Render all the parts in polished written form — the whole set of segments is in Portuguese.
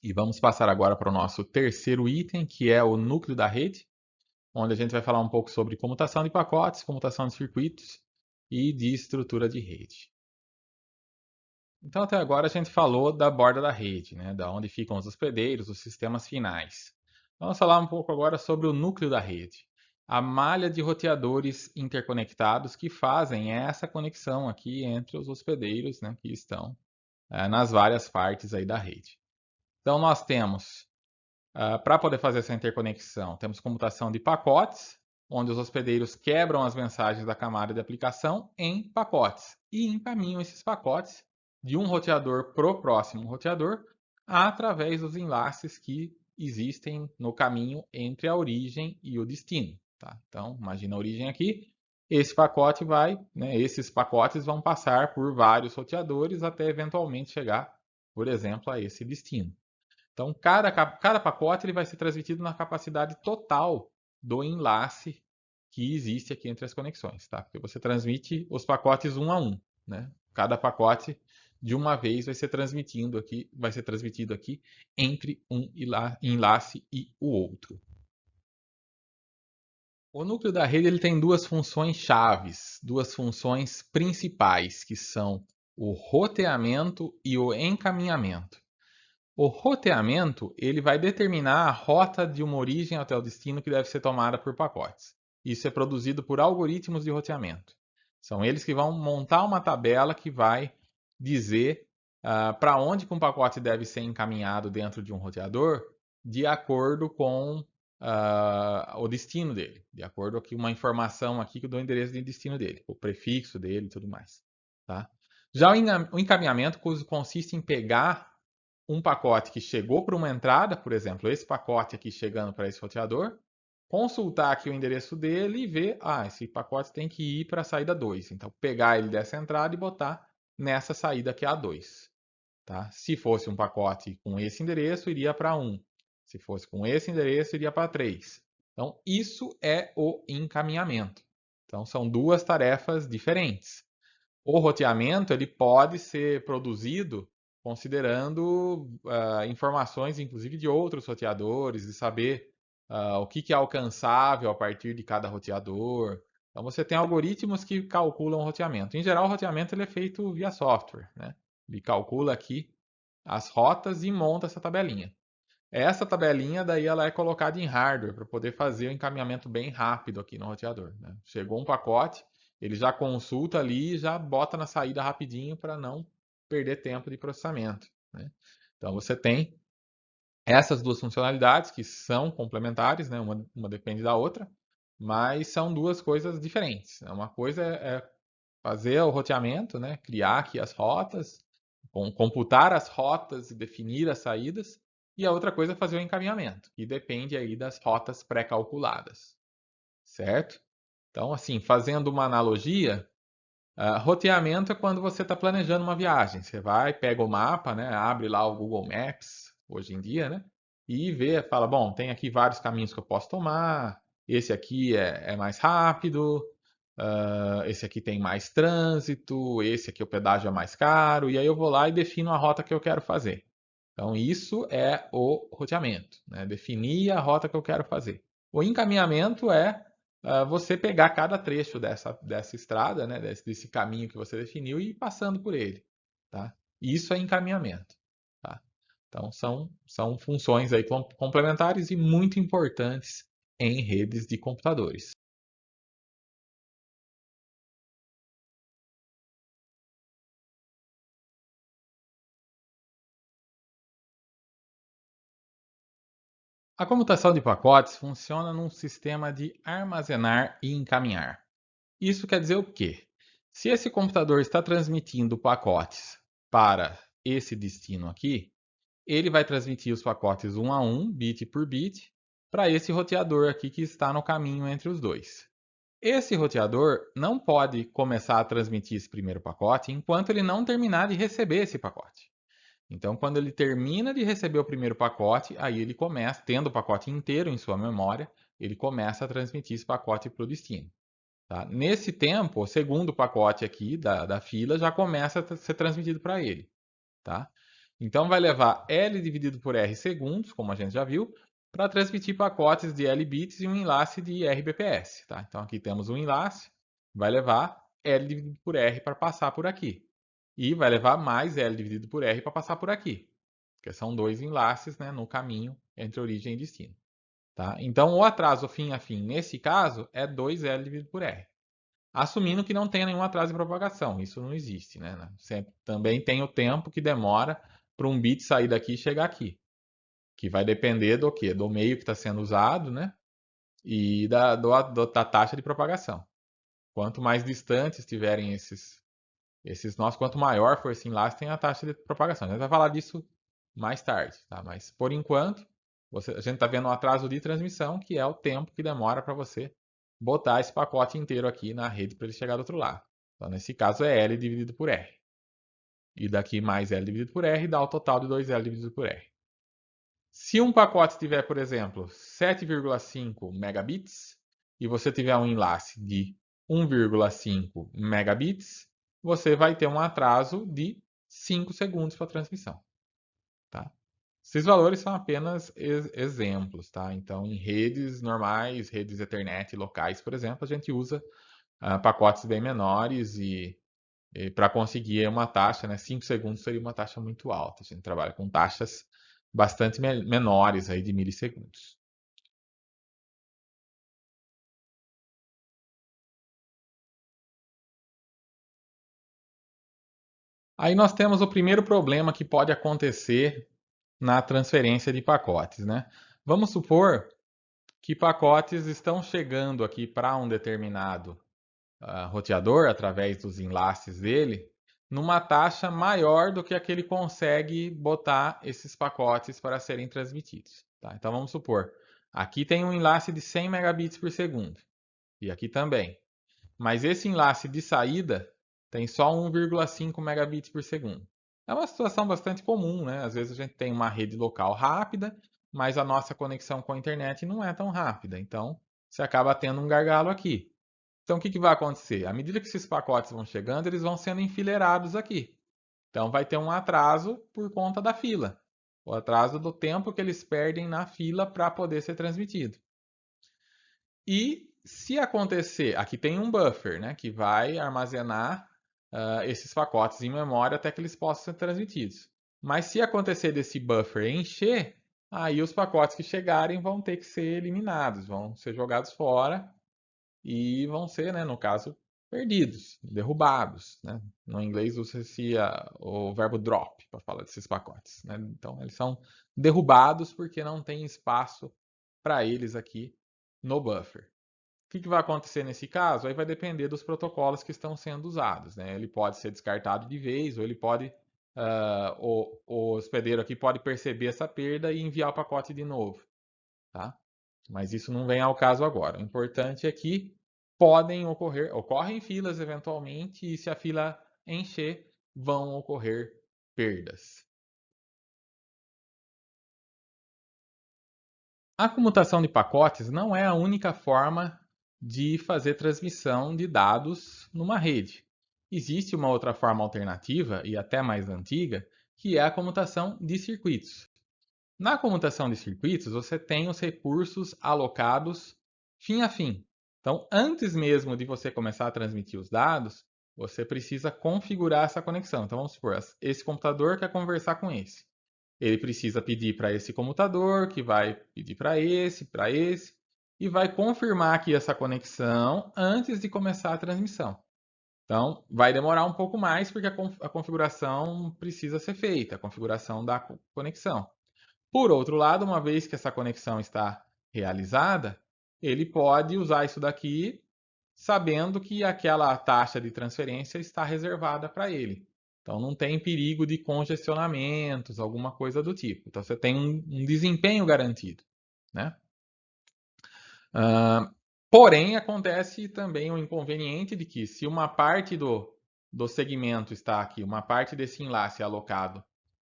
E vamos passar agora para o nosso terceiro item, que é o núcleo da rede, onde a gente vai falar um pouco sobre comutação de pacotes, comutação de circuitos e de estrutura de rede. Então, até agora a gente falou da borda da rede, né, da onde ficam os hospedeiros, os sistemas finais. Vamos falar um pouco agora sobre o núcleo da rede, a malha de roteadores interconectados que fazem essa conexão aqui entre os hospedeiros, né, que estão nas várias partes aí da rede. Então, nós temos, para poder fazer essa interconexão, temos comutação de pacotes, onde os hospedeiros quebram as mensagens da camada de aplicação em pacotes e encaminham esses pacotes de um roteador para o próximo roteador através dos enlaces que existem no caminho entre a origem e o destino. Tá? Então, imagina a origem aqui, esse pacote vai, né, esses pacotes vão passar por vários roteadores até eventualmente chegar, por exemplo, a esse destino. Então, cada pacote ele vai ser transmitido na capacidade total do enlace que existe aqui entre as conexões, tá? Porque você transmite os pacotes um a um, né? Cada pacote de uma vez vai ser transmitido aqui entre um enlace e o outro. O núcleo da rede ele tem duas funções chaves, duas funções principais, que são o roteamento e o encaminhamento. O roteamento ele vai determinar a rota de uma origem até o destino que deve ser tomada por pacotes. Isso é produzido por algoritmos de roteamento. São eles que vão montar uma tabela que vai dizer para onde que um pacote deve ser encaminhado dentro de um roteador de acordo com o destino dele, de acordo com uma informação aqui que eu dou o endereço de destino dele, o prefixo dele e tudo mais. Tá? Já o encaminhamento consiste em pegar um pacote que chegou para uma entrada, por exemplo, esse pacote aqui chegando para esse roteador, consultar aqui o endereço dele e ver, esse pacote tem que ir para a saída 2. Então, pegar ele dessa entrada e botar nessa saída que é a 2. Tá? Se fosse um pacote com esse endereço, iria para 1. Se fosse com esse endereço, iria para 3. Então, isso é o encaminhamento. Então, são duas tarefas diferentes. O roteamento ele pode ser produzido considerando informações, inclusive, de outros roteadores, de saber o que é alcançável a partir de cada roteador. Então, você tem algoritmos que calculam o roteamento. Em geral, o roteamento ele é feito via software, né? Ele calcula aqui as rotas e monta essa tabelinha. Essa tabelinha daí ela é colocada em hardware para poder fazer o encaminhamento bem rápido aqui no roteador, né? Chegou um pacote, ele já consulta ali e já bota na saída rapidinho para não perder tempo de processamento, né? Então você tem essas duas funcionalidades que são complementares, né? Uma depende da outra, mas são duas coisas diferentes. Uma coisa é fazer o roteamento, né? Criar aqui as rotas, computar as rotas e definir as saídas. E a outra coisa é fazer o encaminhamento, que depende aí das rotas pré-calculadas, certo? Então, assim, fazendo uma analogia, roteamento é quando você está planejando uma viagem. Você vai, pega o mapa, né? Abre lá o Google Maps, hoje em dia, né? E vê, fala, bom, tem aqui vários caminhos que eu posso tomar, esse aqui é mais rápido, esse aqui tem mais trânsito, esse aqui o pedágio é mais caro, e aí eu vou lá e defino a rota que eu quero fazer. Então, isso é o roteamento, né? Definir a rota que eu quero fazer. O encaminhamento é você pegar cada trecho dessa estrada, né? Desse caminho que você definiu e ir passando por ele. Tá? Isso é encaminhamento. Tá? Então, são funções aí complementares e muito importantes em redes de computadores. A comutação de pacotes funciona num sistema de armazenar e encaminhar. Isso quer dizer o quê? Se esse computador está transmitindo pacotes para esse destino aqui, ele vai transmitir os pacotes um a um, bit por bit, para esse roteador aqui que está no caminho entre os dois. Esse roteador não pode começar a transmitir esse primeiro pacote enquanto ele não terminar de receber esse pacote. Então, quando ele termina de receber o primeiro pacote, aí ele começa, tendo o pacote inteiro em sua memória, ele começa a transmitir esse pacote para o destino. Tá? Nesse tempo, o segundo pacote aqui da fila já começa a ser transmitido para ele. Tá? Então, vai levar L dividido por R segundos, como a gente já viu, para transmitir pacotes de L bits e um enlace de RBPS. Tá? Então, aqui temos um enlace, vai levar L dividido por R para passar por aqui. E vai levar mais L dividido por R para passar por aqui. Porque são dois enlaces, né, no caminho entre origem e destino. Tá? Então, o atraso fim a fim, nesse caso, é 2L dividido por R. Assumindo que não tenha nenhum atraso em propagação. Isso não existe. Né? Sempre, também tem o tempo que demora para um bit sair daqui e chegar aqui. Que vai depender do quê? Do meio que está sendo usado, né? E da taxa de propagação. Quanto mais distantes estiverem esses nós, quanto maior for esse enlace, tem a taxa de propagação. A gente vai falar disso mais tarde, tá? Mas por enquanto, a gente está vendo um atraso de transmissão, que é o tempo que demora para você botar esse pacote inteiro aqui na rede para ele chegar do outro lado. Então, nesse caso, é L dividido por R. E daqui mais L dividido por R dá o total de 2L dividido por R. Se um pacote tiver, por exemplo, 7,5 megabits e você tiver um enlace de 1,5 megabits, você vai ter um atraso de 5 segundos para a transmissão. Tá? Esses valores são apenas exemplos. Tá? Então, em redes normais, redes Ethernet locais, por exemplo, a gente usa pacotes bem menores e para conseguir uma taxa, né, 5 segundos seria uma taxa muito alta. A gente trabalha com taxas bastante menores aí de milissegundos. Aí nós temos o primeiro problema que pode acontecer na transferência de pacotes, né? Vamos supor que pacotes estão chegando aqui para um determinado roteador, através dos enlaces dele, numa taxa maior do que a que ele consegue botar esses pacotes para serem transmitidos. Tá? Então vamos supor, aqui tem um enlace de 100 megabits por segundo, e aqui também. Mas esse enlace de saída tem só 1,5 megabits por segundo. É uma situação bastante comum, né? Às vezes a gente tem uma rede local rápida, mas a nossa conexão com a internet não é tão rápida. Então, você acaba tendo um gargalo aqui. Então, o que vai acontecer? À medida que esses pacotes vão chegando, eles vão sendo enfileirados aqui. Então, vai ter um atraso por conta da fila. O atraso do tempo que eles perdem na fila para poder ser transmitido. E se acontecer, aqui tem um buffer, né, que vai armazenar esses pacotes em memória até que eles possam ser transmitidos. Mas se acontecer desse buffer encher, aí os pacotes que chegarem vão ter que ser eliminados, vão ser jogados fora e vão ser, né, no caso, perdidos, derrubados. Né? No inglês usa-se o verbo drop para falar desses pacotes. Né? Então, eles são derrubados porque não tem espaço para eles aqui no buffer. O que vai acontecer nesse caso? Aí vai depender dos protocolos que estão sendo usados. Né? Ele pode ser descartado de vez, ou ele pode, o hospedeiro aqui pode perceber essa perda e enviar o pacote de novo. Tá? Mas isso não vem ao caso agora. O importante é que ocorrem filas eventualmente, e se a fila encher, vão ocorrer perdas. A comutação de pacotes não é a única forma de fazer transmissão de dados numa rede. Existe uma outra forma alternativa, e até mais antiga, que é a comutação de circuitos. Na comutação de circuitos, você tem os recursos alocados fim a fim. Então, antes mesmo de você começar a transmitir os dados, você precisa configurar essa conexão. Então, vamos supor, esse computador quer conversar com esse. Ele precisa pedir para esse comutador, que vai pedir para esse, e vai confirmar aqui essa conexão antes de começar a transmissão. Então, vai demorar um pouco mais porque a configuração precisa ser feita, a configuração da conexão. Por outro lado, uma vez que essa conexão está realizada, ele pode usar isso daqui sabendo que aquela taxa de transferência está reservada para ele. Então não tem perigo de congestionamentos, alguma coisa do tipo. Então você tem um desempenho garantido. Né? Porém, acontece também o inconveniente de que se uma parte do segmento está aqui, uma parte desse enlace é alocado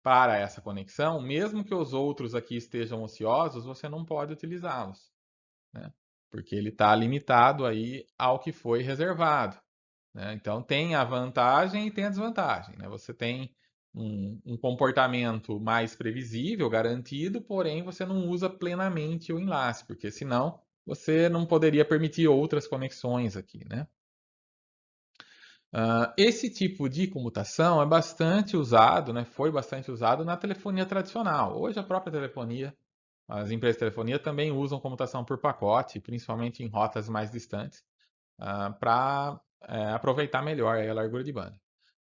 para essa conexão, mesmo que os outros aqui estejam ociosos, você não pode utilizá-los, né? Porque ele está limitado aí ao que foi reservado. Né? Então tem a vantagem e tem a desvantagem. Né? Você tem um comportamento mais previsível, garantido, porém você não usa plenamente o enlace, porque senão você não poderia permitir outras conexões aqui, né? Esse tipo de comutação é bastante usado, né? Foi bastante usado na telefonia tradicional. Hoje a própria telefonia, as empresas de telefonia também usam comutação por pacote, principalmente em rotas mais distantes, para aproveitar melhor a largura de banda.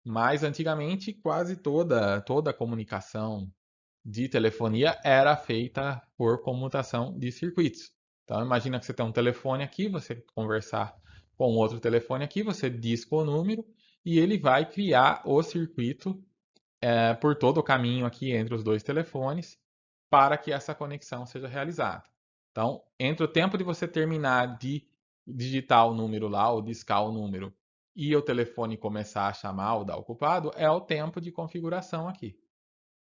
Mas antigamente quase toda a comunicação de telefonia era feita por comutação de circuitos. Então imagina que você tem um telefone aqui, você conversar com outro telefone aqui, você disca o número e ele vai criar o circuito por todo o caminho aqui entre os dois telefones para que essa conexão seja realizada. Então, entre o tempo de você terminar de digitar o número lá, ou discar o número, e o telefone começar a chamar o da ocupado, é o tempo de configuração aqui,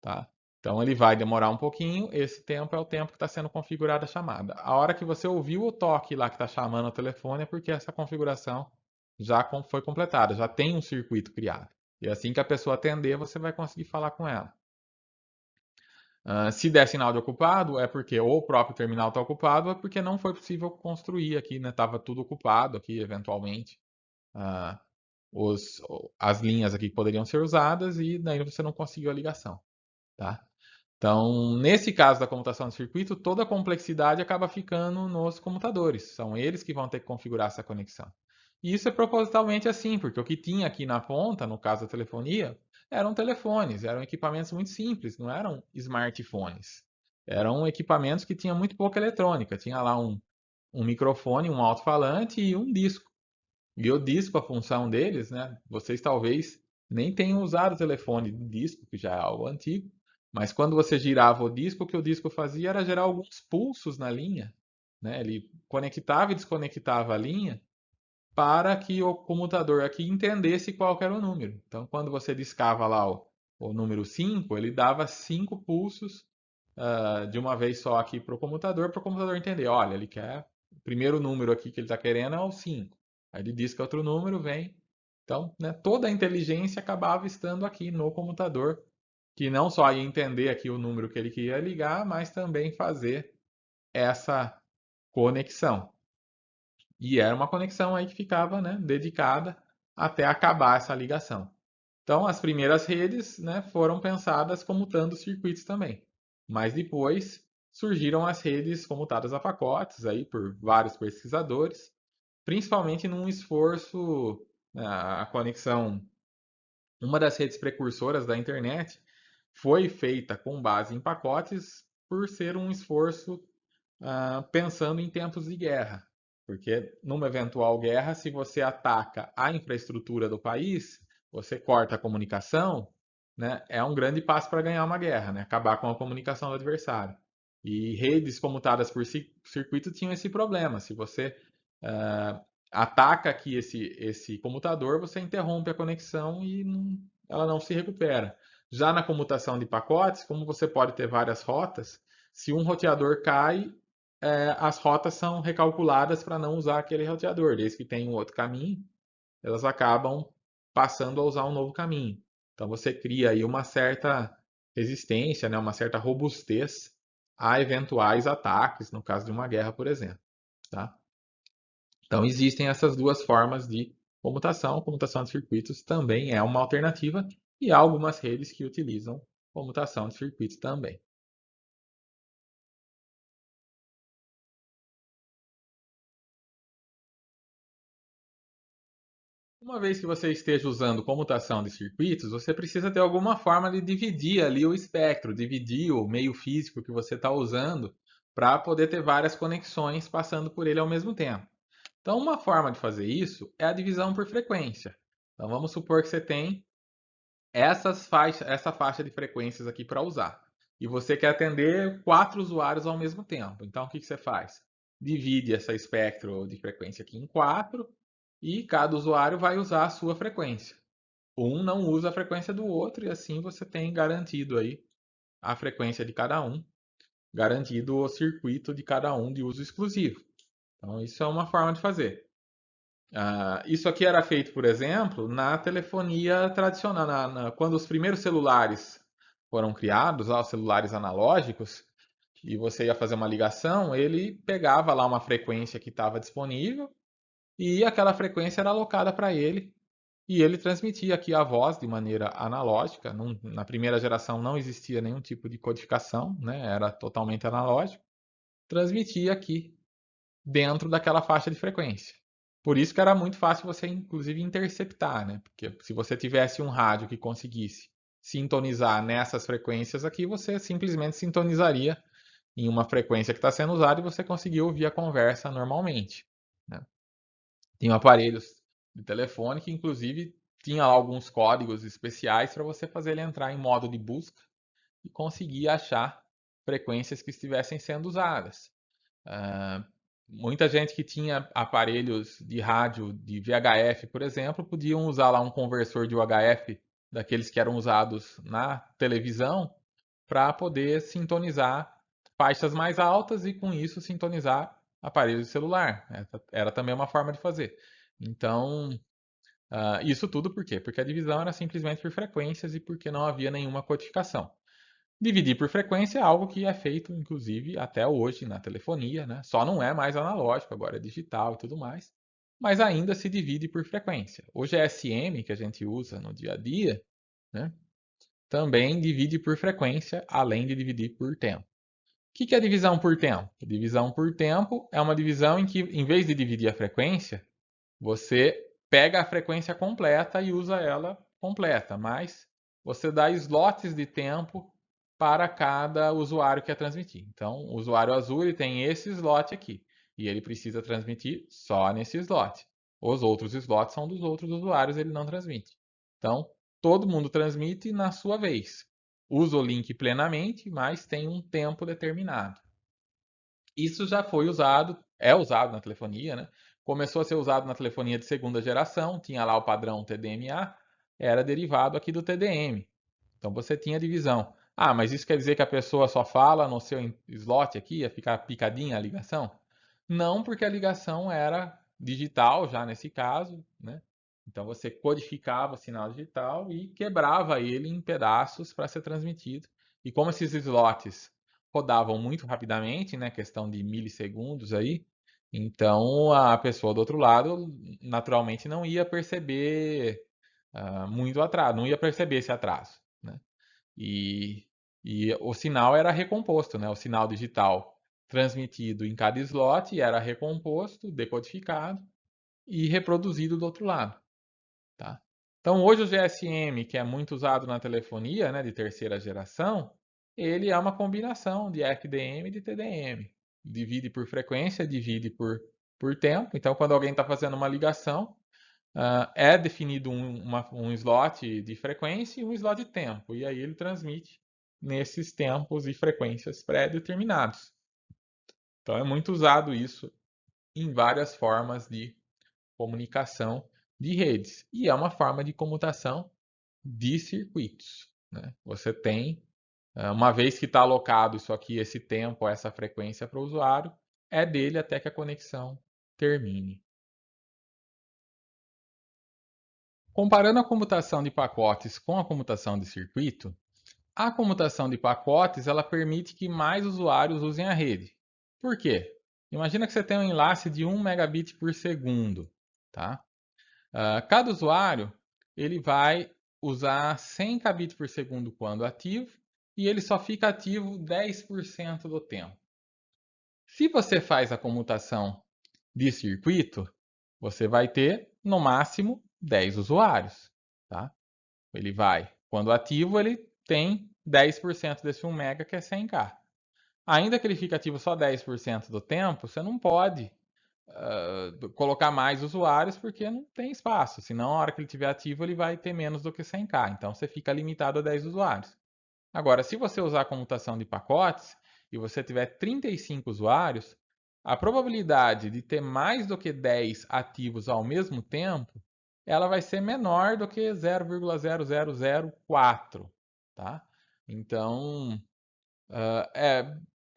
tá? Então ele vai demorar um pouquinho, esse tempo é o tempo que está sendo configurada a chamada. A hora que você ouviu o toque lá que está chamando o telefone é porque essa configuração já foi completada, já tem um circuito criado. E assim que a pessoa atender, você vai conseguir falar com ela. Se der sinal de ocupado, é porque ou o próprio terminal está ocupado, ou é porque não foi possível construir aqui, né? Estava tudo ocupado aqui, eventualmente. Uh, as linhas aqui poderiam ser usadas e daí você não conseguiu a ligação, tá? Então, nesse caso da comutação de circuito, toda a complexidade acaba ficando nos computadores. São eles que vão ter que configurar essa conexão. E isso é propositalmente assim, porque o que tinha aqui na ponta, no caso da telefonia, eram telefones, eram equipamentos muito simples, não eram smartphones. Eram equipamentos que tinham muito pouca eletrônica. Tinha lá um microfone, um alto-falante e um disco. E o disco, a função deles, né? Vocês talvez nem tenham usado o telefone de disco, que já é algo antigo, mas quando você girava o disco, o que o disco fazia era gerar alguns pulsos na linha, né? Ele conectava e desconectava a linha para que o comutador aqui entendesse qual era o número. Então, quando você discava lá o número 5, ele dava 5 pulsos de uma vez só aqui para o computador entender. Olha, ele quer o primeiro número aqui que ele está querendo é o 5. Aí ele diz que outro número vem. Então, né, toda a inteligência acabava estando aqui no computador, que não só ia entender aqui o número que ele queria ligar, mas também fazer essa conexão. E era uma conexão aí que ficava, né, dedicada até acabar essa ligação. Então, as primeiras redes, né, foram pensadas comutando circuitos também. Mas depois surgiram as redes comutadas a pacotes aí por vários pesquisadores, principalmente num esforço, a conexão, uma das redes precursoras da internet foi feita com base em pacotes por ser um esforço pensando em tempos de guerra. Porque numa eventual guerra, se você ataca a infraestrutura do país, você corta a comunicação, né, é um grande passo para ganhar uma guerra, né, acabar com a comunicação do adversário. E redes comutadas por circuito tinham esse problema. Se você ataca aqui esse comutador, você interrompe a conexão e ela não se recupera. Já na comutação de pacotes, como você pode ter várias rotas, se um roteador cai, as rotas são recalculadas para não usar aquele roteador. Desde que tem um outro caminho, elas acabam passando a usar um novo caminho. Então você cria aí uma certa resistência, né, uma certa robustez a eventuais ataques, no caso de uma guerra, por exemplo. Tá? Então existem essas duas formas de comutação. A comutação de circuitos também é uma alternativa e há algumas redes que utilizam comutação de circuitos também. Uma vez que você esteja usando comutação de circuitos, você precisa ter alguma forma de dividir ali o espectro, dividir o meio físico que você está usando para poder ter várias conexões passando por ele ao mesmo tempo. Então, uma forma de fazer isso é a divisão por frequência. Então, vamos supor que você tem essa faixa de frequências aqui para usar. E você quer atender 4 usuários ao mesmo tempo. Então, o que você faz? Divide esse espectro de frequência aqui em 4 e cada usuário vai usar a sua frequência. Um não usa a frequência do outro e assim você tem garantido aí a frequência de cada um, garantido o circuito de cada um de uso exclusivo. Então, isso é uma forma de fazer. Isso aqui era feito, por exemplo, na telefonia tradicional. Quando os primeiros celulares foram criados, lá, os celulares analógicos, e você ia fazer uma ligação, ele pegava lá uma frequência que estava disponível e aquela frequência era alocada para ele e ele transmitia aqui a voz de maneira analógica. Na primeira geração não existia nenhum tipo de codificação, né? Era totalmente analógico. Transmitia aqui dentro daquela faixa de frequência. Por isso que era muito fácil você, inclusive, interceptar, né? Porque se você tivesse um rádio que conseguisse sintonizar nessas frequências aqui, você simplesmente sintonizaria em uma frequência que está sendo usada e você conseguia ouvir a conversa normalmente, né? Tinham aparelhos de telefone que, inclusive, tinha lá alguns códigos especiais para você fazer ele entrar em modo de busca e conseguir achar frequências que estivessem sendo usadas. Uh, Muita gente que tinha aparelhos de rádio de VHF, por exemplo, podiam usar lá um conversor de UHF daqueles que eram usados na televisão para poder sintonizar faixas mais altas e com isso sintonizar aparelhos de celular. Essa era também uma forma de fazer. Então, isso tudo por quê? Porque a divisão era simplesmente por frequências e porque não havia nenhuma codificação. Dividir por frequência é algo que é feito, inclusive, até hoje na telefonia, né? Só não é mais analógico, agora é digital e tudo mais. Mas ainda se divide por frequência. O GSM, que a gente usa no dia a dia, né, também divide por frequência, além de dividir por tempo. O que é divisão por tempo? Divisão por tempo é uma divisão em que, em vez de dividir a frequência, você pega a frequência completa e usa ela completa, mas você dá slots de tempo para cada usuário que quer transmitir. Então, o usuário azul ele tem esse slot aqui e ele precisa transmitir só nesse slot. Os outros slots são dos outros usuários, ele não transmite. Então, todo mundo transmite na sua vez. Usa o link plenamente, mas tem um tempo determinado. Isso já foi usado, é usado na telefonia, né? Começou a ser usado na telefonia de segunda geração, tinha lá o padrão TDMA, era derivado aqui do TDM. Então você tinha divisão. Ah, mas isso quer dizer que a pessoa só fala no seu slot aqui, ia ficar picadinha a ligação? Não, porque a ligação era digital já nesse caso, né? Então você codificava o sinal digital e quebrava ele em pedaços para ser transmitido. E como esses slots rodavam muito rapidamente, né, questão de milissegundos aí, então a pessoa do outro lado naturalmente não ia perceber muito atraso, não ia perceber esse atraso, né? E, e o sinal era recomposto, né? O sinal digital transmitido em cada slot era recomposto, decodificado e reproduzido do outro lado, tá? Então hoje o GSM, que é muito usado na telefonia, né, de terceira geração, ele é uma combinação de FDM e de TDM. Divide por frequência, divide por tempo. Então quando alguém está fazendo uma ligação, é definido um slot de frequência e um slot de tempo. E aí ele transmite nesses tempos e frequências pré-determinados. Então é muito usado isso em várias formas de comunicação de redes. E é uma forma de comutação de circuitos, né? Você tem, uma vez que está alocado isso aqui, esse tempo, essa frequência para o usuário, é dele até que a conexão termine. Comparando a comutação de pacotes com a comutação de circuito, a comutação de pacotes ela permite que mais usuários usem a rede. Por quê? Imagina que você tem um enlace de 1 megabit por segundo, tá? Cada usuário ele vai usar 100 kbps por segundo quando ativo e ele só fica ativo 10% do tempo. Se você faz a comutação de circuito, você vai ter no máximo 10 usuários, tá? Ele vai, quando ativo, ele tem 10% desse 1 mega que é 100K. Ainda que ele fique ativo só 10% do tempo, você não pode colocar mais usuários porque não tem espaço. Senão, a hora que ele estiver ativo, ele vai ter menos do que 100K. Então, você fica limitado a 10 usuários. Agora, se você usar a comutação de pacotes e você tiver 35 usuários, a probabilidade de ter mais do que 10 ativos ao mesmo tempo, ela vai ser menor do que 0,0004, tá? Então,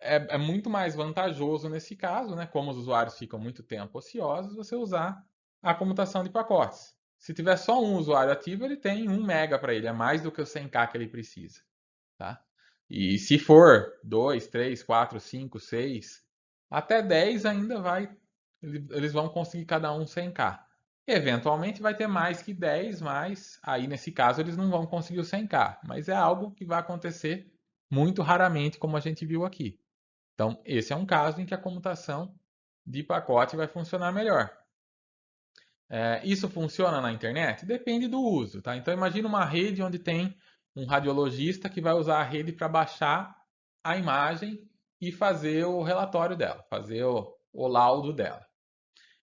é muito mais vantajoso nesse caso, né? Como os usuários ficam muito tempo ociosos, você usar a comutação de pacotes. Se tiver só um usuário ativo, ele tem 1 mega para ele, é mais do que o 100K que ele precisa. Tá? E se for 2, 3, 4, 5, 6, até 10 ainda vai, eles vão conseguir cada um 100K. Eventualmente vai ter mais que 10, mas aí nesse caso eles não vão conseguir o 100K. Mas é algo que vai acontecer muito raramente, como a gente viu aqui. Então, esse é um caso em que a comutação de pacote vai funcionar melhor. Isso funciona na internet? Depende do uso, tá? Então imagina uma rede onde tem um radiologista que vai usar a rede para baixar a imagem e fazer o relatório dela, fazer o laudo dela.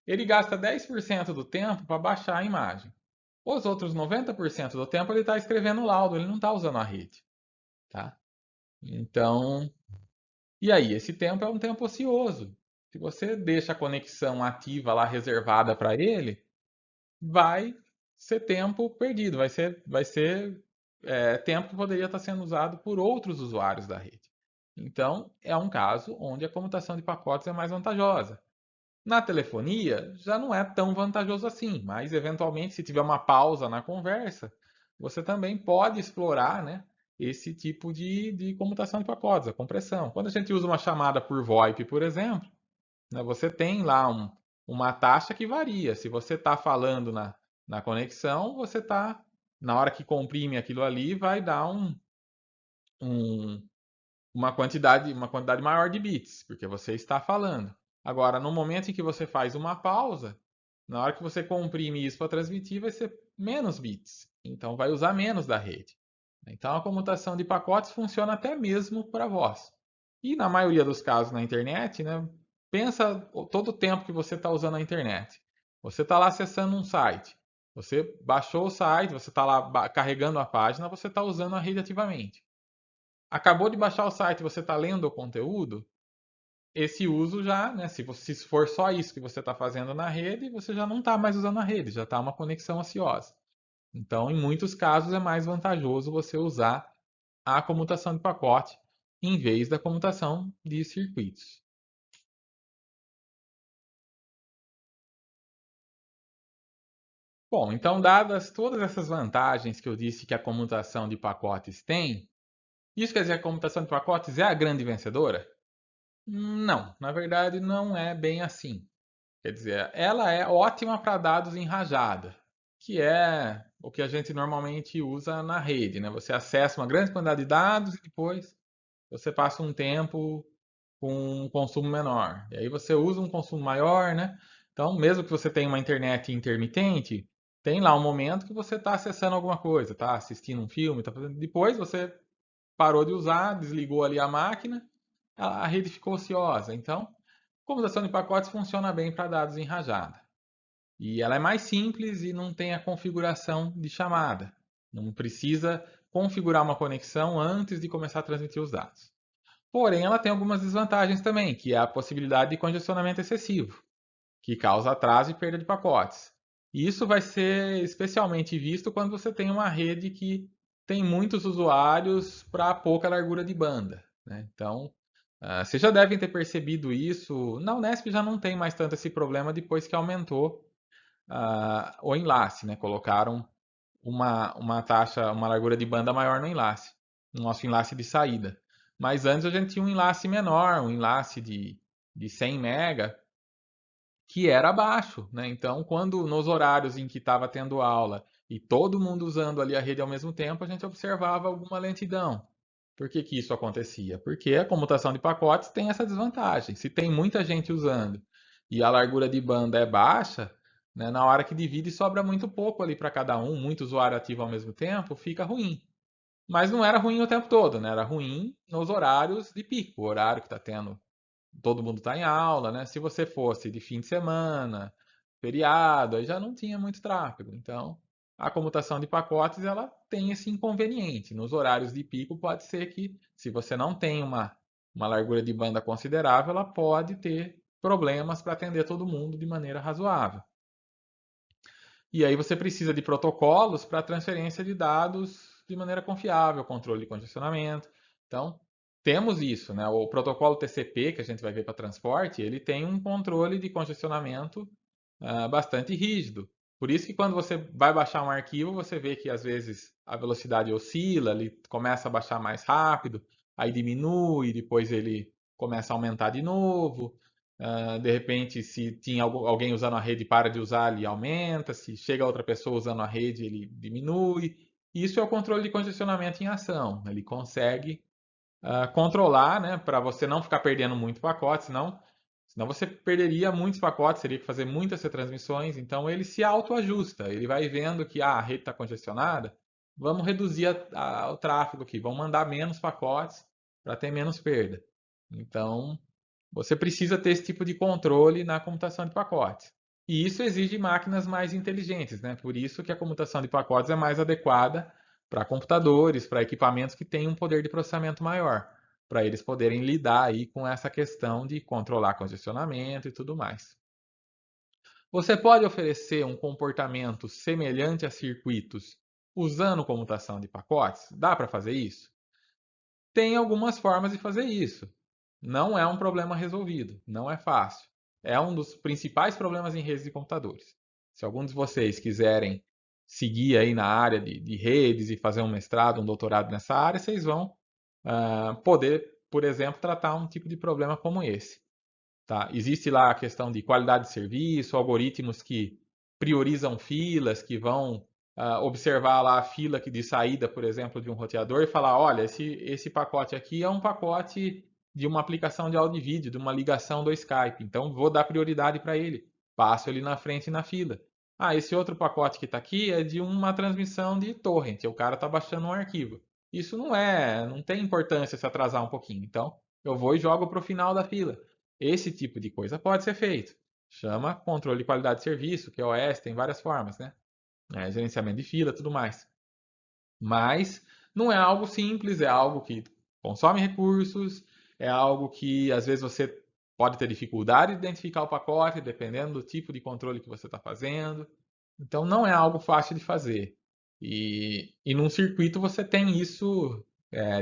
Ele gasta 10% do tempo para baixar a imagem. Os outros 90% do tempo ele está escrevendo o laudo, ele não está usando a rede, tá? Então, e aí? Esse tempo é um tempo ocioso. Se você deixa a conexão ativa lá reservada para ele, vai ser tempo perdido, vai ser tempo que poderia estar sendo usado por outros usuários da rede. Então, é um caso onde a comutação de pacotes é mais vantajosa. Na telefonia, já não é tão vantajoso assim, mas eventualmente, se tiver uma pausa na conversa, você também pode explorar, né, esse tipo de comutação de pacotes, a compressão. Quando a gente usa uma chamada por VoIP, por exemplo, né, você tem lá uma taxa que varia. Se você está falando na conexão, você está, na hora que comprime aquilo ali, vai dar um, uma quantidade maior de bits, porque você está falando. Agora, no momento em que você faz uma pausa, na hora que você comprime isso para transmitir, vai ser menos bits. Então, vai usar menos da rede. Então, a comutação de pacotes funciona até mesmo para voz. E na maioria dos casos na internet, né, pensa todo o tempo que você está usando a internet. Você está lá acessando um site. Você baixou o site, você está lá carregando a página, você está usando a rede ativamente. Acabou de baixar o site, você está lendo o conteúdo, esse uso já, né, se for só isso que você está fazendo na rede, você já não está mais usando a rede, já está uma conexão ociosa. Então, em muitos casos, é mais vantajoso você usar a comutação de pacote em vez da comutação de circuitos. Bom, então, dadas todas essas vantagens que eu disse que a comutação de pacotes tem, isso quer dizer que a comutação de pacotes é a grande vencedora? Não, na verdade não é bem assim. Quer dizer, ela é ótima para dados em rajada, que é o que a gente normalmente usa na rede, né? Você acessa uma grande quantidade de dados e depois você passa um tempo com um consumo menor. E aí você usa um consumo maior, né? Então, mesmo que você tenha uma internet intermitente, tem lá um momento que você está acessando alguma coisa, está assistindo um filme, tá fazendo. Depois você parou de usar, desligou ali a máquina, a rede ficou ociosa. Então, a computação de pacotes funciona bem para dados em rajada. E ela é mais simples e não tem a configuração de chamada. Não precisa configurar uma conexão antes de começar a transmitir os dados. Porém, ela tem algumas desvantagens também, que é a possibilidade de congestionamento excessivo, que causa atraso e perda de pacotes. E isso vai ser especialmente visto quando você tem uma rede que tem muitos usuários para pouca largura de banda, né? Então, vocês já devem ter percebido isso. Na Unesp já não tem mais tanto esse problema depois que aumentou o enlace, né? Colocaram uma taxa, uma largura de banda maior no enlace, no nosso enlace de saída. Mas antes a gente tinha um enlace menor, um enlace de 100 mega, que era baixo, né? Então, quando nos horários em que estava tendo aula e todo mundo usando ali a rede ao mesmo tempo, a gente observava alguma lentidão. Por que que isso acontecia? Porque a comutação de pacotes tem essa desvantagem. Se tem muita gente usando e a largura de banda é baixa, né, na hora que divide sobra muito pouco ali para cada um, muito usuário ativo ao mesmo tempo, fica ruim. Mas não era ruim o tempo todo, né? Era ruim nos horários de pico, o horário que está tendo, todo mundo está em aula, né? Se você fosse de fim de semana, feriado, aí já não tinha muito tráfego. Então, a comutação de pacotes ela tem esse inconveniente. Nos horários de pico pode ser que, se você não tem uma largura de banda considerável, ela pode ter problemas para atender todo mundo de maneira razoável. E aí você precisa de protocolos para transferência de dados de maneira confiável, controle de congestionamento. Então, temos isso, né? O protocolo TCP, que a gente vai ver para transporte, ele tem um controle de congestionamento bastante rígido. Por isso que quando você vai baixar um arquivo, você vê que às vezes a velocidade oscila, ele começa a baixar mais rápido, aí diminui, depois ele começa a aumentar de novo. De repente, se tinha alguém usando a rede, para de usar, ele aumenta. Se chega outra pessoa usando a rede, ele diminui. Isso é o controle de congestionamento em ação. Ele consegue controlar, né, para você não ficar perdendo muito pacote, senão você perderia muitos pacotes, teria que fazer muitas retransmissões. Então ele se autoajusta, ele vai vendo que a rede está congestionada, vamos reduzir o tráfego aqui, vamos mandar menos pacotes para ter menos perda. Então você precisa ter esse tipo de controle na computação de pacotes. E isso exige máquinas mais inteligentes, né? Por isso que a computação de pacotes é mais adequada para computadores, para equipamentos que têm um poder de processamento maior, para eles poderem lidar aí com essa questão de controlar congestionamento e tudo mais. Você pode oferecer um comportamento semelhante a circuitos usando computação de pacotes? Dá para fazer isso? Tem algumas formas de fazer isso. Não é um problema resolvido, não é fácil. É um dos principais problemas em redes de computadores. Se algum de vocês quiserem seguir aí na área de redes e fazer um mestrado, um doutorado nessa área, vocês vão poder, por exemplo, tratar um tipo de problema como esse. Tá? Existe lá a questão de qualidade de serviço, algoritmos que priorizam filas, que vão observar lá a fila de saída, por exemplo, de um roteador e falar, olha, esse pacote aqui é um pacote de uma aplicação de áudio e vídeo, de uma ligação do Skype, então vou dar prioridade para ele, passo ele na frente na fila. Ah, esse outro pacote que está aqui é de uma transmissão de torrent, o cara está baixando um arquivo. Isso não tem importância se atrasar um pouquinho, então eu vou e jogo para o final da fila. Esse tipo de coisa pode ser feito. Chama controle de qualidade de serviço, QoS, tem várias formas, né? Gerenciamento de fila, tudo mais. Mas não é algo simples, é algo que consome recursos, é algo que às vezes você pode ter dificuldade de identificar o pacote, dependendo do tipo de controle que você está fazendo. Então não é algo fácil de fazer. E num circuito você tem isso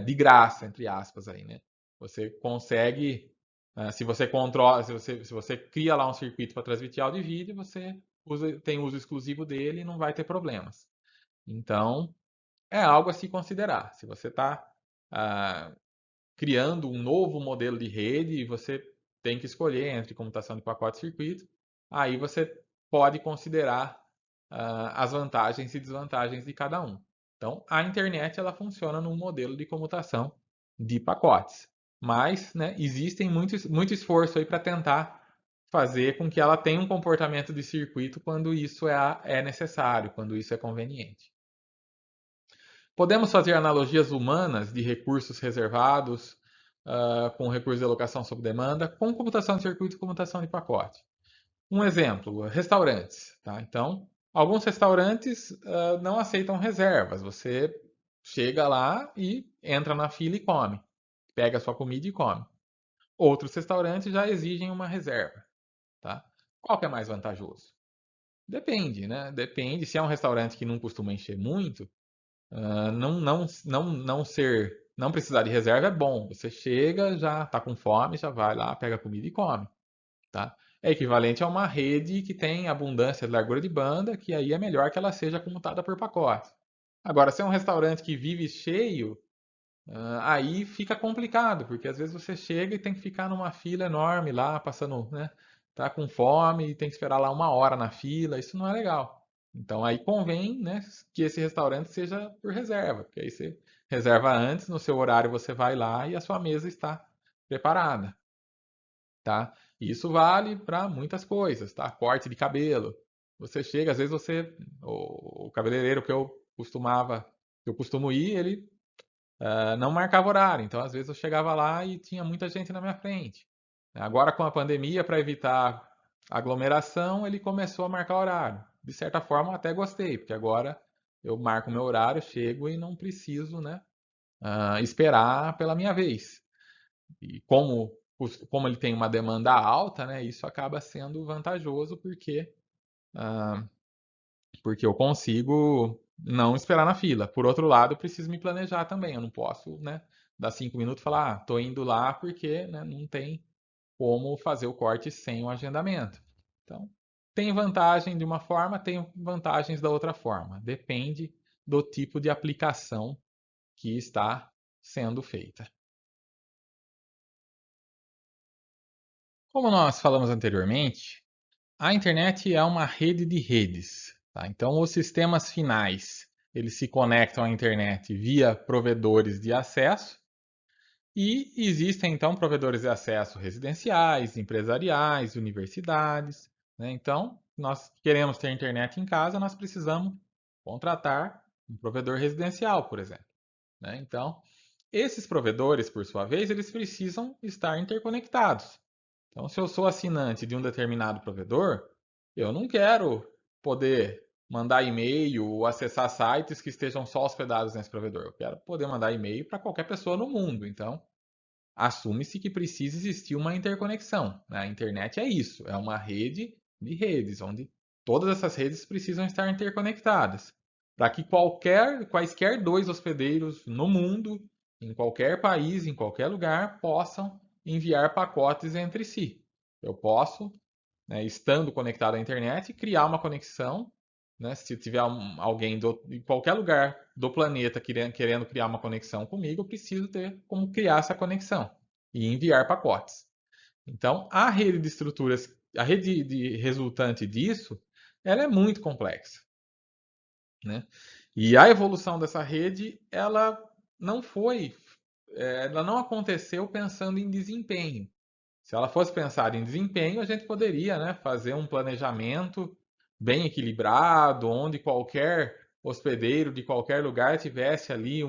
de graça, entre aspas, aí, né? Você consegue, se você controla, se você cria lá um circuito para transmitir áudio e vídeo, você tem uso exclusivo dele e não vai ter problemas. Então, é algo a se considerar. Se você está criando um novo modelo de rede e você tem que escolher entre computação de pacote e circuito, aí você pode considerar as vantagens e desvantagens de cada um. Então, a internet ela funciona num modelo de comutação de pacotes, mas né, existem muito esforço aí para tentar fazer com que ela tenha um comportamento de circuito quando isso é necessário, quando isso é conveniente. Podemos fazer analogias humanas de recursos reservados com recursos de alocação sob demanda, com computação de circuito e computação de pacote. Um exemplo, restaurantes. Tá? Então, alguns restaurantes não aceitam reservas. Você chega lá e entra na fila e come. Pega a sua comida e come. Outros restaurantes já exigem uma reserva. Tá? Qual que é mais vantajoso? Depende, né? Depende. Se é um restaurante que não costuma encher muito, não precisar de reserva é bom. Você chega, já está com fome, já vai lá, pega a comida e come, tá? É equivalente a uma rede que tem abundância de largura de banda, que aí é melhor que ela seja comutada por pacote. Agora, se é um restaurante que vive cheio, aí fica complicado, porque às vezes você chega e tem que ficar numa fila enorme lá, passando, né? Tá com fome e tem que esperar lá 1 hora na fila, isso não é legal. Então aí convém, né, que esse restaurante seja por reserva, porque aí você reserva antes, no seu horário você vai lá e a sua mesa está preparada, tá? Isso vale para muitas coisas, tá? Corte de cabelo. Você chega, às vezes o cabeleireiro que eu costumo ir, ele não marcava horário. Então, às vezes, eu chegava lá e tinha muita gente na minha frente. Agora, com a pandemia, para evitar aglomeração, ele começou a marcar horário. De certa forma, eu até gostei, porque agora eu marco meu horário, chego e não preciso, né, esperar pela minha vez. E como ele tem uma demanda alta, né, isso acaba sendo vantajoso porque eu consigo não esperar na fila. Por outro lado, eu preciso me planejar também. Eu não posso, né, dar 5 minutos e falar, tô indo lá porque, né, não tem como fazer o corte sem o agendamento. Então, tem vantagem de uma forma, tem vantagens da outra forma. Depende do tipo de aplicação que está sendo feita. Como nós falamos anteriormente, a internet é uma rede de redes. Tá? Então, os sistemas finais eles se conectam à internet via provedores de acesso e existem então provedores de acesso residenciais, empresariais, universidades. Né? Então, nós queremos ter internet em casa, nós precisamos contratar um provedor residencial, por exemplo. Né? Então, esses provedores, por sua vez, eles precisam estar interconectados. Então, se eu sou assinante de um determinado provedor, eu não quero poder mandar e-mail ou acessar sites que estejam só hospedados nesse provedor. Eu quero poder mandar e-mail para qualquer pessoa no mundo. Então, assume-se que precisa existir uma interconexão. Né? A internet é isso, é uma rede de redes, onde todas essas redes precisam estar interconectadas, para que quaisquer dois hospedeiros no mundo, em qualquer país, em qualquer lugar, possam enviar pacotes entre si. Eu posso, né, estando conectado à internet, criar uma conexão. Né, se tiver alguém de qualquer lugar do planeta querendo criar uma conexão comigo, eu preciso ter como criar essa conexão e enviar pacotes. Então, a rede de estruturas, a rede resultante disso, ela é muito complexa. Né? E a evolução dessa rede, ela não aconteceu pensando em desempenho. Se ela fosse pensar em desempenho, a gente poderia, né, fazer um planejamento bem equilibrado, onde qualquer hospedeiro de qualquer lugar tivesse ali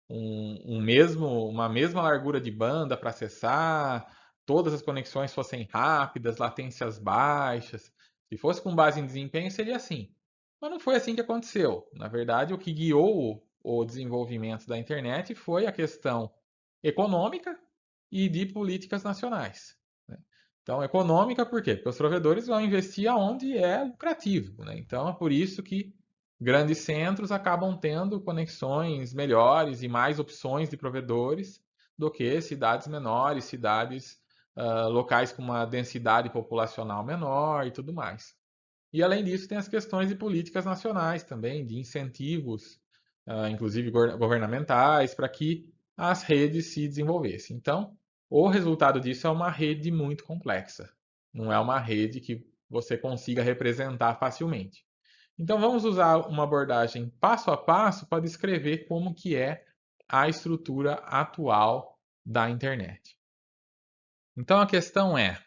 uma mesma largura de banda para acessar, todas as conexões fossem rápidas, latências baixas. Se fosse com base em desempenho, seria assim. Mas não foi assim que aconteceu. Na verdade, o que guiou o desenvolvimento da internet foi a questão econômica e de políticas nacionais. Né? Então, econômica, por quê? Porque os provedores vão investir aonde é lucrativo. Né? Então, é por isso que grandes centros acabam tendo conexões melhores e mais opções de provedores do que cidades menores, cidades locais com uma densidade populacional menor e tudo mais. E, além disso, tem as questões de políticas nacionais também, de incentivos, inclusive governamentais, para que as redes se desenvolvessem. Então, o resultado disso é uma rede muito complexa. Não é uma rede que você consiga representar facilmente. Então, vamos usar uma abordagem passo a passo para descrever como que é a estrutura atual da internet. Então, a questão é,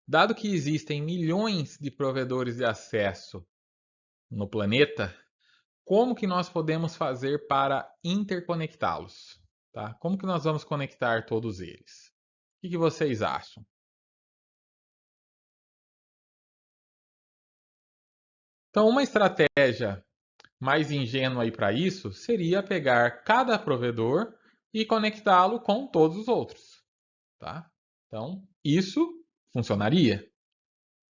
dado que existem milhões de provedores de acesso no planeta, como que nós podemos fazer para interconectá-los? Tá? Como que nós vamos conectar todos eles? O que vocês acham? Então, uma estratégia mais ingênua aí para isso seria pegar cada provedor e conectá-lo com todos os outros. Tá? Então, isso funcionaria?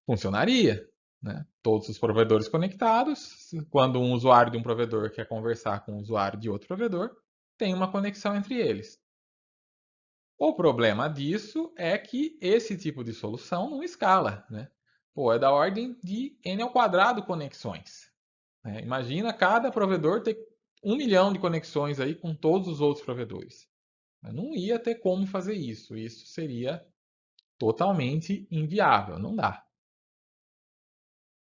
Funcionaria. Né? Todos os provedores conectados, quando um usuário de um provedor quer conversar com um usuário de outro provedor, tem uma conexão entre eles. O problema disso é que esse tipo de solução não escala, né? Pô, é da ordem de n ao quadrado conexões. Né? Imagina cada provedor ter 1 milhão de conexões aí com todos os outros provedores. Não ia ter como fazer isso. Isso seria totalmente inviável, não dá.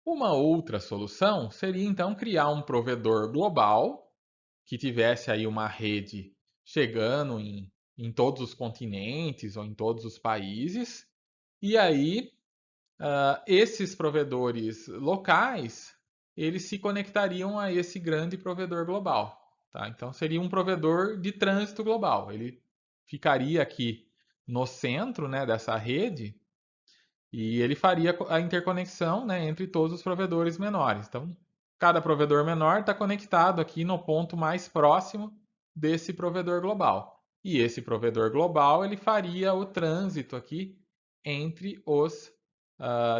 Uma outra solução seria então criar um provedor global que tivesse aí uma rede chegando em todos os continentes ou em todos os países, e aí esses provedores locais eles se conectariam a esse grande provedor global. Tá? Então seria um provedor de trânsito global. Ele ficaria aqui no centro, né, dessa rede e ele faria a interconexão, né, entre todos os provedores menores. Então, cada provedor menor está conectado aqui no ponto mais próximo desse provedor global. E esse provedor global ele faria o trânsito aqui entre os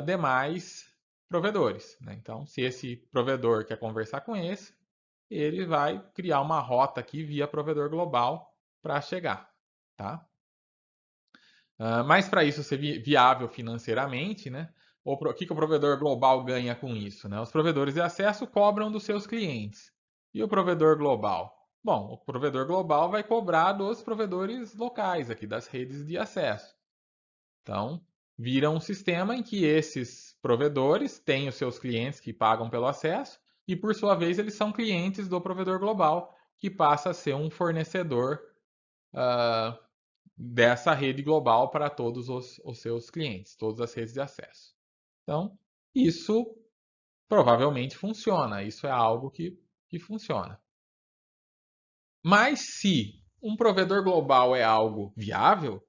demais provedores. Né? Então, se esse provedor quer conversar com esse, ele vai criar uma rota aqui via provedor global para chegar. Tá? Mas para isso ser viável financeiramente, né, o que o provedor global ganha com isso, né? Os provedores de acesso cobram dos seus clientes. E o provedor global? Bom, o provedor global vai cobrar dos provedores locais aqui, das redes de acesso. Então, vira um sistema em que esses provedores têm os seus clientes que pagam pelo acesso e, por sua vez, eles são clientes do provedor global, que passa a ser um fornecedor dessa rede global para todos os seus clientes, todas as redes de acesso. Então, isso provavelmente funciona, isso é algo que funciona. Mas se um provedor global é algo viável,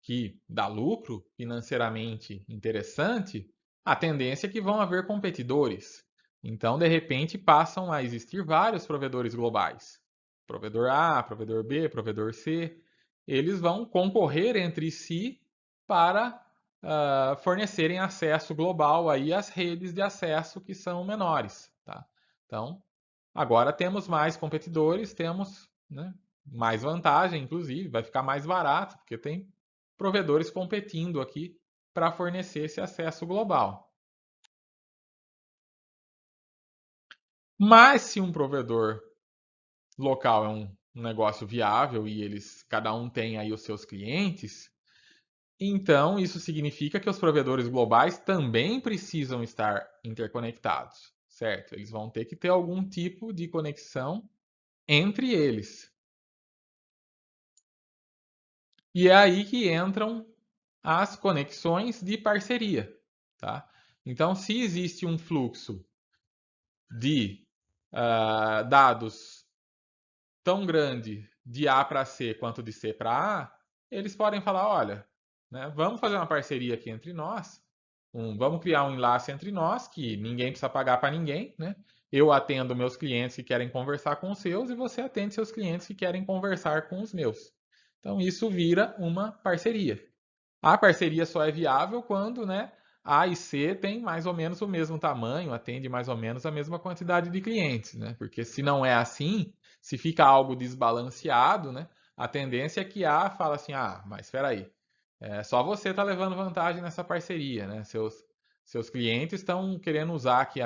que dá lucro financeiramente interessante, a tendência é que vão haver competidores. Então, de repente, passam a existir vários provedores globais. Provedor A, provedor B, provedor C. Eles vão concorrer entre si para fornecerem acesso global aí às redes de acesso que são menores. Tá? Então, agora temos mais competidores, temos, né, mais vantagem, inclusive, vai ficar mais barato, porque tem provedores competindo aqui para fornecer esse acesso global. Mas se um provedor local é um negócio viável e cada um tem aí os seus clientes, então isso significa que os provedores globais também precisam estar interconectados, certo? Eles vão ter que ter algum tipo de conexão entre eles. E é aí que entram as conexões de parceria, tá? Então, se existe um fluxo de dados tão grande de A para C quanto de C para A, eles podem falar, olha, né, vamos fazer uma parceria aqui entre nós, vamos criar um enlace entre nós, que ninguém precisa pagar para ninguém, né? Eu atendo meus clientes que querem conversar com os seus e você atende seus clientes que querem conversar com os meus. Então, isso vira uma parceria. A parceria só é viável quando, né, A e C têm mais ou menos o mesmo tamanho, atende mais ou menos a mesma quantidade de clientes, né? Porque se não é assim, se fica algo desbalanceado, né, a tendência é que A fala assim, mas espera aí, só você está levando vantagem nessa parceria, né? Seus clientes estão querendo usar aqui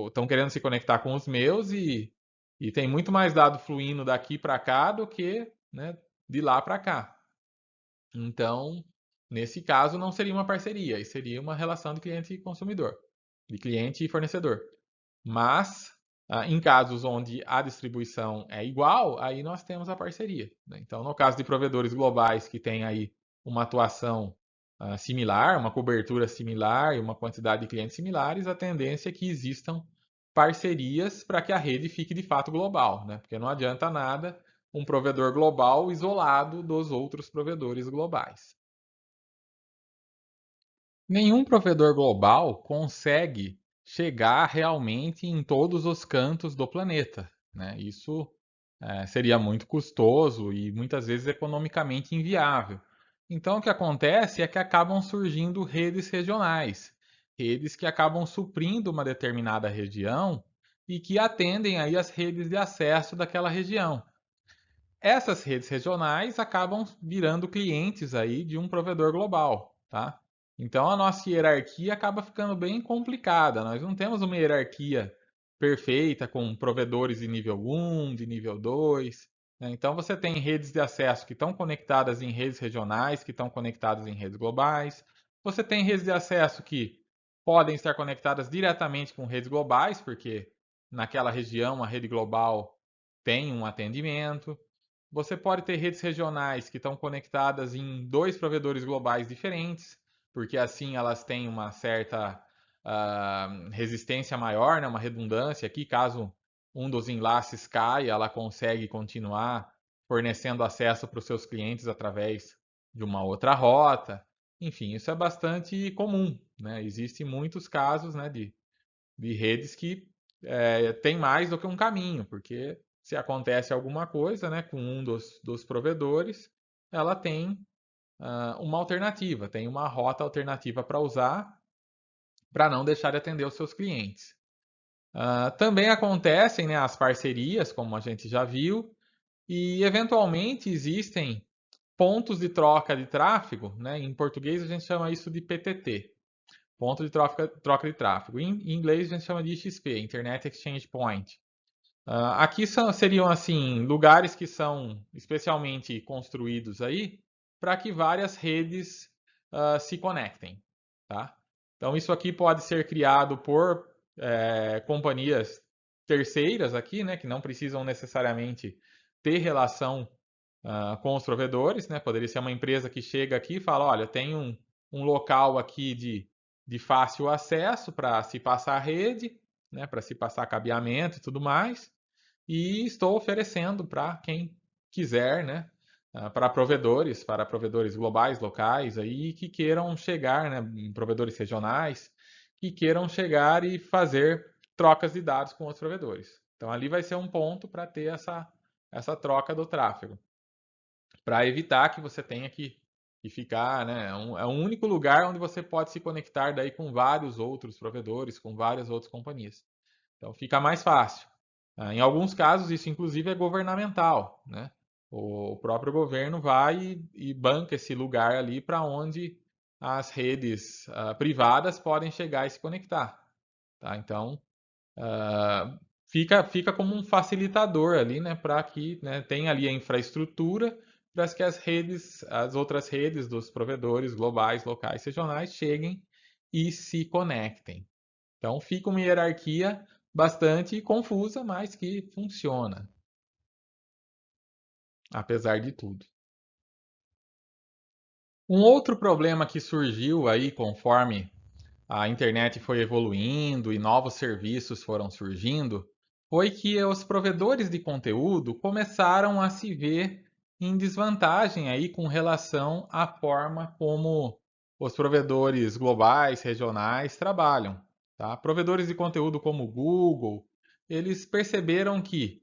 estão querendo se conectar com os meus e tem muito mais dado fluindo daqui para cá do que, né, de lá para cá. Então, nesse caso, não seria uma parceria, e seria uma relação de cliente e consumidor, de cliente e fornecedor. Mas, em casos onde a distribuição é igual, aí nós temos a parceria, né? Então, no caso de provedores globais que têm aí uma atuação similar, uma cobertura similar e uma quantidade de clientes similares, a tendência é que existam parcerias para que a rede fique de fato global, né? Porque não adianta nada um provedor global isolado dos outros provedores globais. Nenhum provedor global consegue chegar realmente em todos os cantos do planeta, né? Isso seria muito custoso e muitas vezes economicamente inviável. Então, o que acontece é que acabam surgindo redes regionais, redes que acabam suprindo uma determinada região e que atendem aí as redes de acesso daquela região. Essas redes regionais acabam virando clientes aí de um provedor global, tá? Então a nossa hierarquia acaba ficando bem complicada. Nós não temos uma hierarquia perfeita com provedores de nível 1, de nível 2, né? Então você tem redes de acesso que estão conectadas em redes regionais, que estão conectadas em redes globais. Você tem redes de acesso que podem estar conectadas diretamente com redes globais, porque naquela região a rede global tem um atendimento. Você pode ter redes regionais que estão conectadas em dois provedores globais diferentes, porque assim elas têm uma certa resistência maior, né, uma redundância aqui, caso um dos enlaces caia, ela consegue continuar fornecendo acesso para os seus clientes através de uma outra rota. Enfim, isso é bastante comum, né? Existem muitos casos, né, de redes que tem mais do que um caminho, porque se acontece alguma coisa, né, com um dos provedores, ela tem uma alternativa, tem uma rota alternativa para usar para não deixar de atender os seus clientes. Também acontecem, né, as parcerias, como a gente já viu, e eventualmente existem pontos de troca de tráfego, né? Em português a gente chama isso de PTT, ponto de troca de tráfego. Em inglês a gente chama de IXP, Internet Exchange Point. Aqui seriam assim lugares que são especialmente construídos aí para que várias redes se conectem, tá? Então isso aqui pode ser criado por companhias terceiras aqui, né, que não precisam necessariamente ter relação com os provedores, né? Poderia ser uma empresa que chega aqui e fala, olha, tem um local aqui de fácil acesso para se passar rede, né, para se passar cabeamento e tudo mais, e estou oferecendo para quem quiser, né, para provedores globais, locais aí que queiram chegar, né, provedores regionais que queiram chegar e fazer trocas de dados com os provedores. Então ali vai ser um ponto para ter essa troca do tráfego, para evitar que você tenha que ficar, né, é um único lugar onde você pode se conectar daí com vários outros provedores, com várias outras companhias. Então fica mais fácil. Em alguns casos, isso inclusive é governamental, né? O próprio governo vai e banca esse lugar ali para onde as redes privadas podem chegar e se conectar. Tá? Então, fica como um facilitador ali, né? Para que, né, tenha ali a infraestrutura para que as outras redes dos provedores globais, locais, regionais cheguem e se conectem. Então fica uma hierarquia bastante confusa, mas que funciona, apesar de tudo. Um outro problema que surgiu aí conforme a internet foi evoluindo e novos serviços foram surgindo, foi que os provedores de conteúdo começaram a se ver em desvantagem aí com relação à forma como os provedores globais, regionais trabalham, tá? Provedores de conteúdo como o Google, eles perceberam que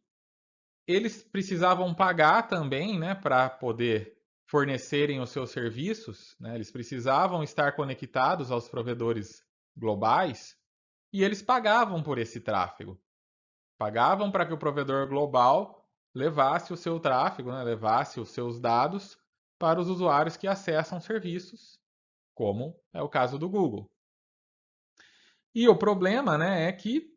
eles precisavam pagar também, né, para poder fornecerem os seus serviços, né? Eles precisavam estar conectados aos provedores globais e eles pagavam por esse tráfego. Pagavam para que o provedor global levasse o seu tráfego, né, levasse os seus dados para os usuários que acessam serviços, como é o caso do Google. E o problema, né, é que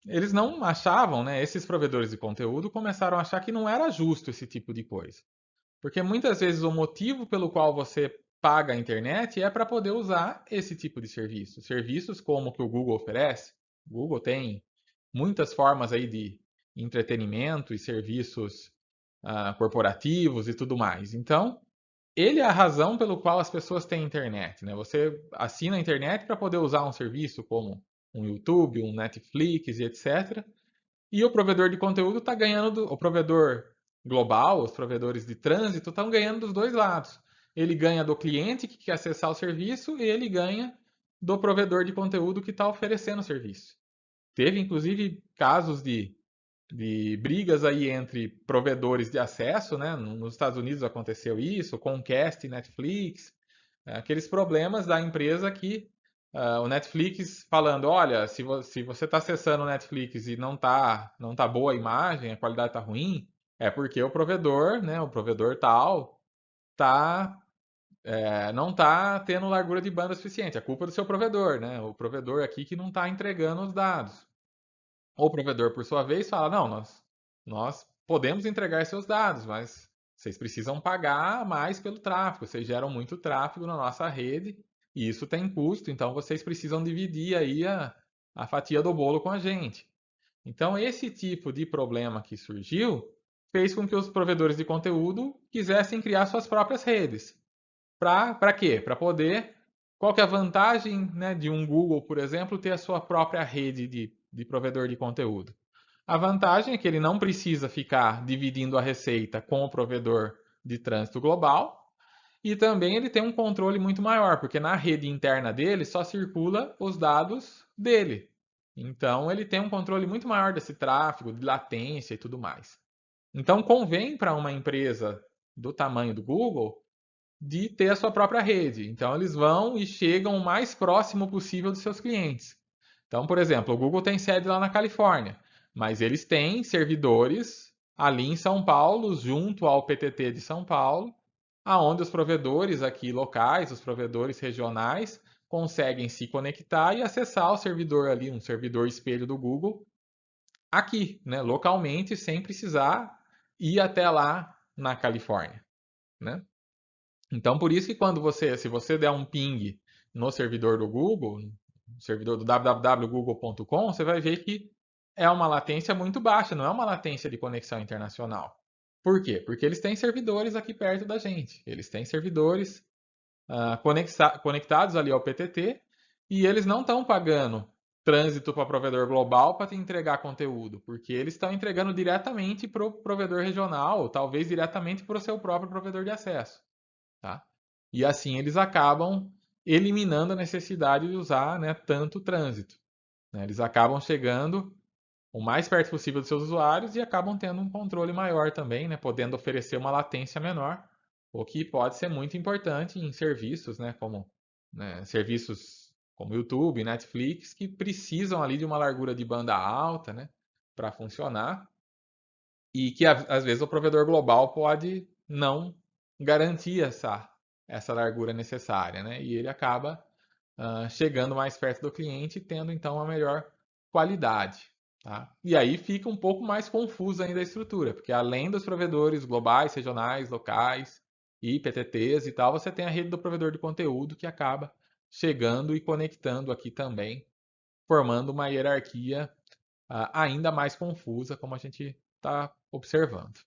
eles não achavam, né, esses provedores de conteúdo começaram a achar que não era justo esse tipo de coisa. Porque muitas vezes o motivo pelo qual você paga a internet é para poder usar esse tipo de serviço. Serviços como o que o Google oferece. O Google tem muitas formas aí de entretenimento e serviços corporativos e tudo mais. Então, ele é a razão pelo qual as pessoas têm internet, né? Você assina a internet para poder usar um serviço como um YouTube, um Netflix e etc. E o provedor de conteúdo está ganhando, o provedor global, os provedores de trânsito estão ganhando dos dois lados. Ele ganha do cliente que quer acessar o serviço e ele ganha do provedor de conteúdo que está oferecendo o serviço. Teve inclusive casos de brigas aí entre provedores de acesso, né? Nos Estados Unidos aconteceu isso, Comcast, Netflix, aqueles problemas da empresa que o Netflix falando, olha, se você está acessando o Netflix e não tá boa a imagem, a qualidade está ruim, é porque o provedor, né, o provedor tal, tá, não está tendo largura de banda suficiente. A culpa é do seu provedor, né? O provedor aqui que não está entregando os dados. O provedor, por sua vez, fala: não, nós podemos entregar seus dados, mas vocês precisam pagar mais pelo tráfego. Vocês geram muito tráfego na nossa rede e isso tem custo, então vocês precisam dividir aí a fatia do bolo com a gente. Então, esse tipo de problema que surgiu fez com que os provedores de conteúdo quisessem criar suas próprias redes. Para quê? Para poder. Qual que é a vantagem, né, de um Google, por exemplo, ter a sua própria rede de provedor de conteúdo? A vantagem é que ele não precisa ficar dividindo a receita com o provedor de trânsito global e também ele tem um controle muito maior, porque na rede interna dele só circula os dados dele. Então ele tem um controle muito maior desse tráfego, de latência e tudo mais. Então convém para uma empresa do tamanho do Google de ter a sua própria rede. Então, eles vão e chegam o mais próximo possível dos seus clientes. Então, por exemplo, o Google tem sede lá na Califórnia, mas eles têm servidores ali em São Paulo, junto ao PTT de São Paulo, aonde os provedores aqui locais, os provedores regionais, conseguem se conectar e acessar o servidor ali, um servidor espelho do Google, aqui, né, localmente, sem precisar ir até lá na Califórnia, né? Então, por isso que se você der um ping no servidor do Google, no servidor do www.google.com, você vai ver que é uma latência muito baixa, não é uma latência de conexão internacional. Por quê? Porque eles têm servidores aqui perto da gente. Eles têm servidores conectados ali ao PTT e eles não estão pagando trânsito para provedor global para te entregar conteúdo, porque eles estão entregando diretamente para o provedor regional, ou talvez diretamente para o seu próprio provedor de acesso. Tá? E assim eles acabam eliminando a necessidade de usar, né, tanto trânsito, né? Eles acabam chegando o mais perto possível dos seus usuários e acabam tendo um controle maior também, né, podendo oferecer uma latência menor, o que pode ser muito importante em serviços, né, como serviços como YouTube, Netflix, que precisam ali de uma largura de banda alta, né, para funcionar e que às vezes o provedor global pode não garantir essa largura necessária, né? E ele acaba chegando mais perto do cliente e tendo então uma melhor qualidade. Tá? E aí fica um pouco mais confusa ainda a estrutura, porque além dos provedores globais, regionais, locais e PTTs e tal, você tem a rede do provedor de conteúdo que acaba chegando e conectando aqui também, formando uma hierarquia ainda mais confusa, como a gente está observando.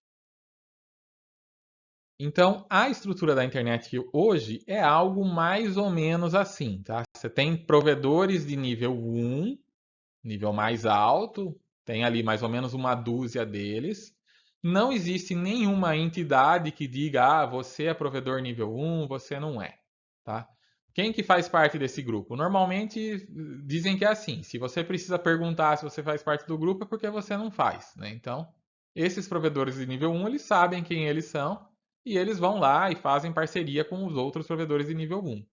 Então, a estrutura da internet hoje é algo mais ou menos assim, tá? Você tem provedores de nível 1, nível mais alto, tem ali mais ou menos uma dúzia deles. Não existe nenhuma entidade que diga, você é provedor nível 1, você não é, tá? Quem que faz parte desse grupo? Normalmente dizem que é assim, se você precisa perguntar se você faz parte do grupo é porque você não faz, né? Então, esses provedores de nível 1, eles sabem quem eles são e eles vão lá e fazem parceria com os outros provedores de nível 1.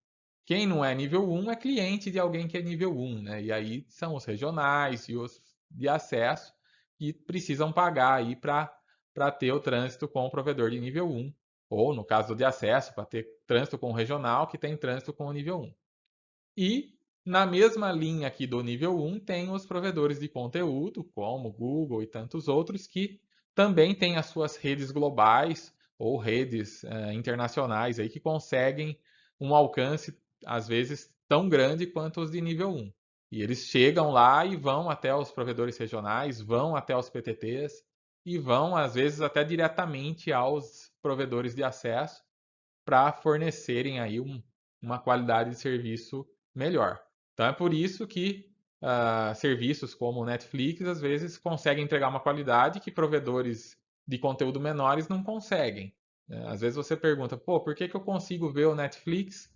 Quem não é nível 1 é cliente de alguém que é nível 1, né? E aí são os regionais e os de acesso que precisam pagar aí para ter o trânsito com o provedor de nível 1. Ou, no caso de acesso, para ter trânsito com o regional que tem trânsito com o nível 1. E na mesma linha aqui do nível 1 tem os provedores de conteúdo, como Google e tantos outros, que também têm as suas redes globais ou redes internacionais aí que conseguem um alcance, às vezes, tão grande quanto os de nível 1. E eles chegam lá e vão até os provedores regionais, vão até os PTTs e vão, às vezes, até diretamente aos provedores de acesso para fornecerem aí uma qualidade de serviço melhor. Então é por isso que serviços como o Netflix às vezes conseguem entregar uma qualidade que provedores de conteúdo menores não conseguem. Às vezes você pergunta, pô, por que eu consigo ver o Netflix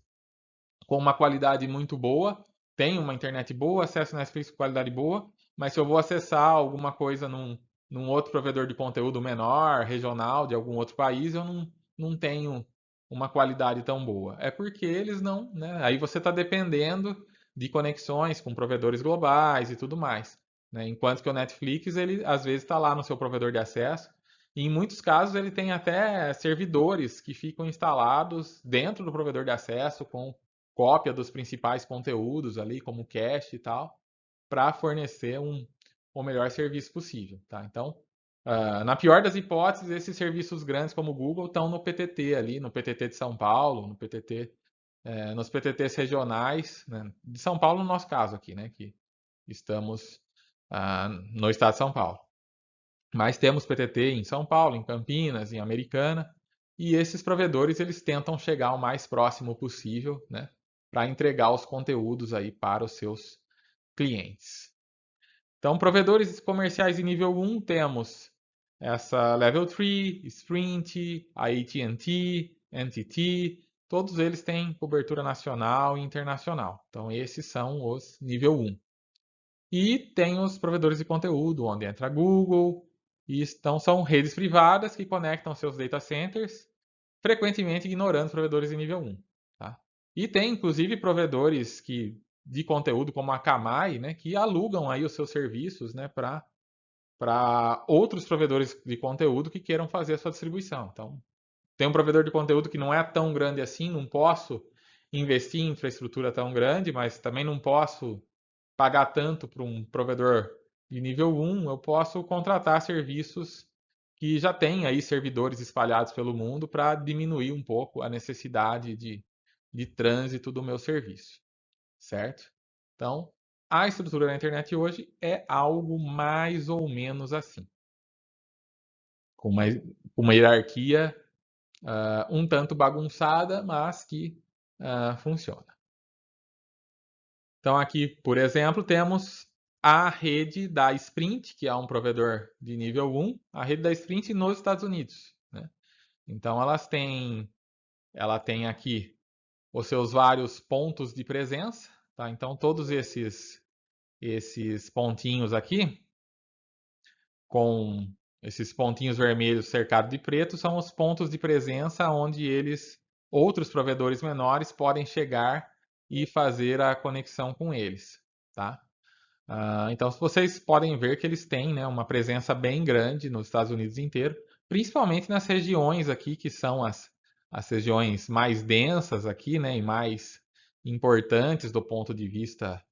com uma qualidade muito boa, tenho uma internet boa, acesso a Netflix com qualidade boa, mas se eu vou acessar alguma coisa num outro provedor de conteúdo menor, regional, de algum outro país, eu não tenho uma qualidade tão boa. É porque eles não, né? Aí você está dependendo de conexões com provedores globais e tudo mais. Né? Enquanto que o Netflix, ele às vezes está lá no seu provedor de acesso, e em muitos casos ele tem até servidores que ficam instalados dentro do provedor de acesso com cópia dos principais conteúdos ali, como cache e tal, para fornecer o melhor serviço possível. Tá? Então, na pior das hipóteses, esses serviços grandes como o Google estão no PTT ali, no PTT de São Paulo, no PTT, nos PTTs regionais, né? De São Paulo no nosso caso aqui, né? Que estamos no estado de São Paulo. Mas temos PTT em São Paulo, em Campinas, em Americana, e esses provedores eles tentam chegar o mais próximo possível, né, para entregar os conteúdos aí para os seus clientes. Então, provedores comerciais de nível 1 temos essa Level 3, Sprint, a AT&T, NTT, todos eles têm cobertura nacional e internacional. Então, esses são os nível 1. E tem os provedores de conteúdo, onde entra Google, e então são redes privadas que conectam seus data centers, frequentemente ignorando os provedores de nível 1. Tá? E tem, inclusive, provedores de conteúdo, como a Akamai, né, que alugam aí os seus serviços, né, para outros provedores de conteúdo que queiram fazer a sua distribuição. Então, tem um provedor de conteúdo que não é tão grande assim, não posso investir em infraestrutura tão grande, mas também não posso pagar tanto para um provedor de nível 1, eu posso contratar serviços que já têm aí servidores espalhados pelo mundo para diminuir um pouco a necessidade de trânsito do meu serviço, certo? Então, a estrutura da internet hoje é algo mais ou menos assim, com uma hierarquia um tanto bagunçada, mas que funciona. Então, aqui, por exemplo, temos a rede da Sprint, que é um provedor de nível 1, a rede da Sprint nos Estados Unidos, né? Então, ela tem aqui os seus vários pontos de presença, tá? Então, todos esses pontinhos aqui, com esses pontinhos vermelhos cercados de preto, são os pontos de presença onde outros provedores menores, podem chegar e fazer a conexão com eles, tá? Então, vocês podem ver que eles têm, né, uma presença bem grande nos Estados Unidos inteiro, principalmente nas regiões aqui, que são as regiões mais densas aqui, né, e mais importantes do ponto de vista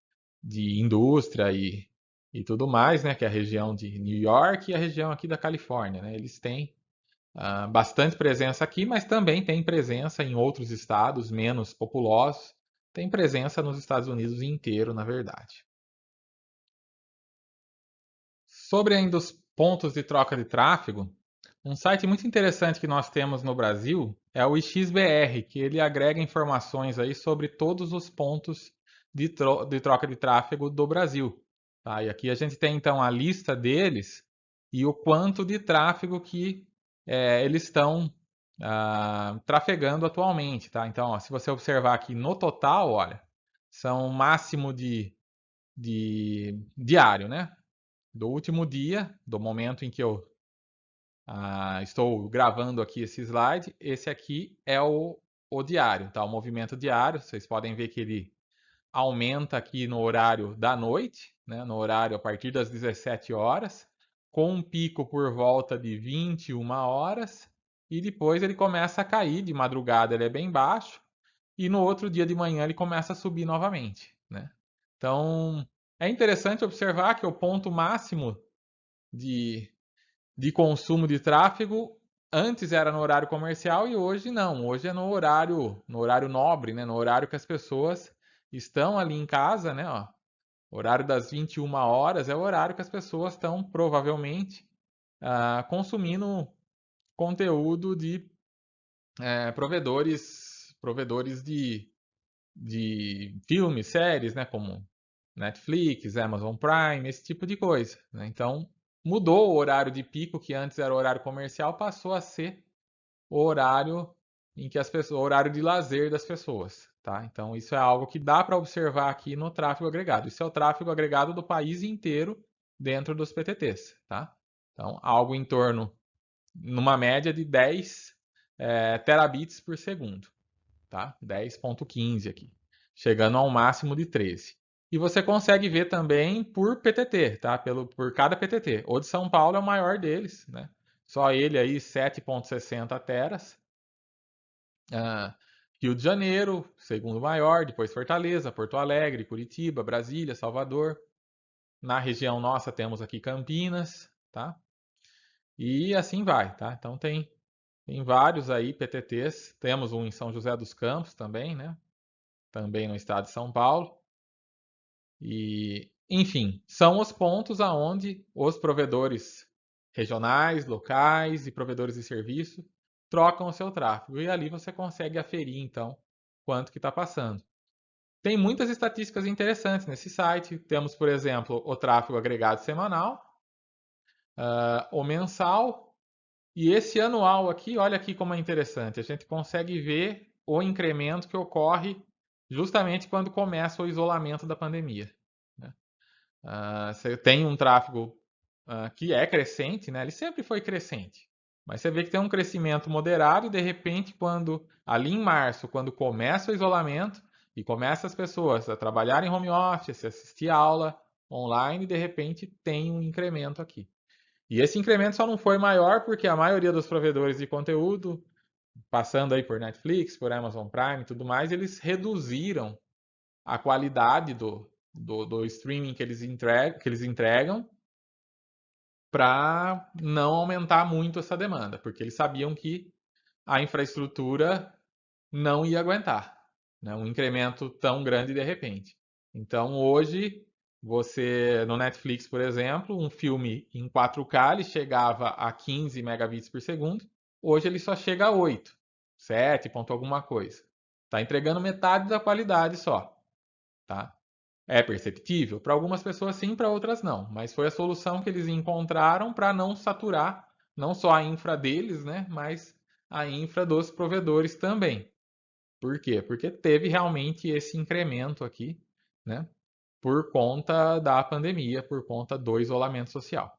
de indústria e tudo mais, né, que é a região de New York e a região aqui da Califórnia, né? Eles têm bastante presença aqui, mas também tem presença em outros estados menos populosos, tem presença nos Estados Unidos inteiro, na verdade. Sobre ainda os pontos de troca de tráfego, um site muito interessante que nós temos no Brasil é o XBR, que ele agrega informações aí sobre todos os pontos de troca de tráfego do Brasil. Tá? E aqui a gente tem então a lista deles e o quanto de tráfego que eles estão trafegando atualmente. Tá? Então, ó, se você observar aqui no total, olha, são um máximo de diário, né? Do último dia, do momento em que eu estou gravando aqui esse slide, esse aqui é o diário, tá? O movimento diário. Vocês podem ver que ele aumenta aqui no horário da noite, né? No horário a partir das 17 horas, com um pico por volta de 21 horas, e depois ele começa a cair. De madrugada ele é bem baixo, e no outro dia de manhã ele começa a subir novamente, né? Então, é interessante observar que o ponto máximo de, de consumo de tráfego antes era no horário comercial e hoje não. Hoje é no horário nobre, né? No horário que as pessoas estão ali em casa, né? Ó, o horário das 21 horas é o horário que as pessoas estão provavelmente consumindo conteúdo de provedores de filmes, séries, né? Como Netflix, Amazon Prime, esse tipo de coisa, né? Então, mudou o horário de pico, que antes era o horário comercial, passou a ser o horário em que o horário de lazer das pessoas, tá? Então, isso é algo que dá para observar aqui no tráfego agregado. Isso é o tráfego agregado do país inteiro dentro dos PTTs, tá? Então, algo em torno, numa média de 10 terabits por segundo, tá? 10.15 aqui, chegando ao máximo de 13. E você consegue ver também por PTT, tá? Por cada PTT. O de São Paulo é o maior deles, né? Só ele aí 7.60 teras. Rio de Janeiro, segundo maior, depois Fortaleza, Porto Alegre, Curitiba, Brasília, Salvador. Na região nossa temos aqui Campinas, tá? E assim vai, tá? Então tem vários aí PTTs. Temos um em São José dos Campos também, né? Também no estado de São Paulo. E, enfim, são os pontos aonde os provedores regionais, locais e provedores de serviço trocam o seu tráfego. E ali você consegue aferir, então, quanto que está passando. Tem muitas estatísticas interessantes nesse site. Temos, por exemplo, o tráfego agregado semanal, o mensal e esse anual aqui. Olha aqui como é interessante. A gente consegue ver o incremento que ocorre justamente quando começa o isolamento da pandemia, né? Você tem um tráfego que é crescente, né? Ele sempre foi crescente, mas você vê que tem um crescimento moderado e de repente, ali em março, quando começa o isolamento e começa as pessoas a trabalhar em home office, assistir aula online, de repente tem um incremento aqui. E esse incremento só não foi maior porque a maioria dos provedores de conteúdo passando aí por Netflix, por Amazon Prime e tudo mais, eles reduziram a qualidade do streaming que eles entregam para não aumentar muito essa demanda, porque eles sabiam que a infraestrutura não ia aguentar, né, um incremento tão grande de repente. Então hoje você no Netflix, por exemplo, um filme em 4K ele chegava a 15 megabits por segundo, hoje ele só chega a 8, 7 ponto alguma coisa. Está entregando metade da qualidade só, tá? É perceptível? Para algumas pessoas sim, para outras não. Mas foi a solução que eles encontraram para não saturar não só a infra deles, né, mas a infra dos provedores também. Por quê? Porque teve realmente esse incremento aqui, né, por conta da pandemia, por conta do isolamento social.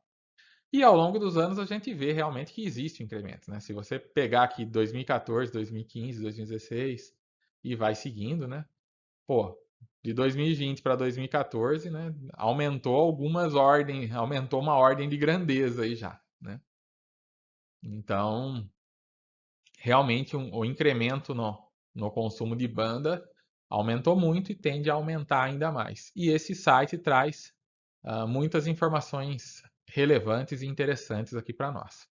E ao longo dos anos a gente vê realmente que existe um incremento, né? Se você pegar aqui 2014, 2015, 2016 e vai seguindo, né? Pô, de 2020 para 2014, né, aumentou uma ordem de grandeza aí já, né? Então, realmente o incremento no consumo de banda aumentou muito e tende a aumentar ainda mais. E esse site traz muitas informações relevantes e interessantes aqui para nós.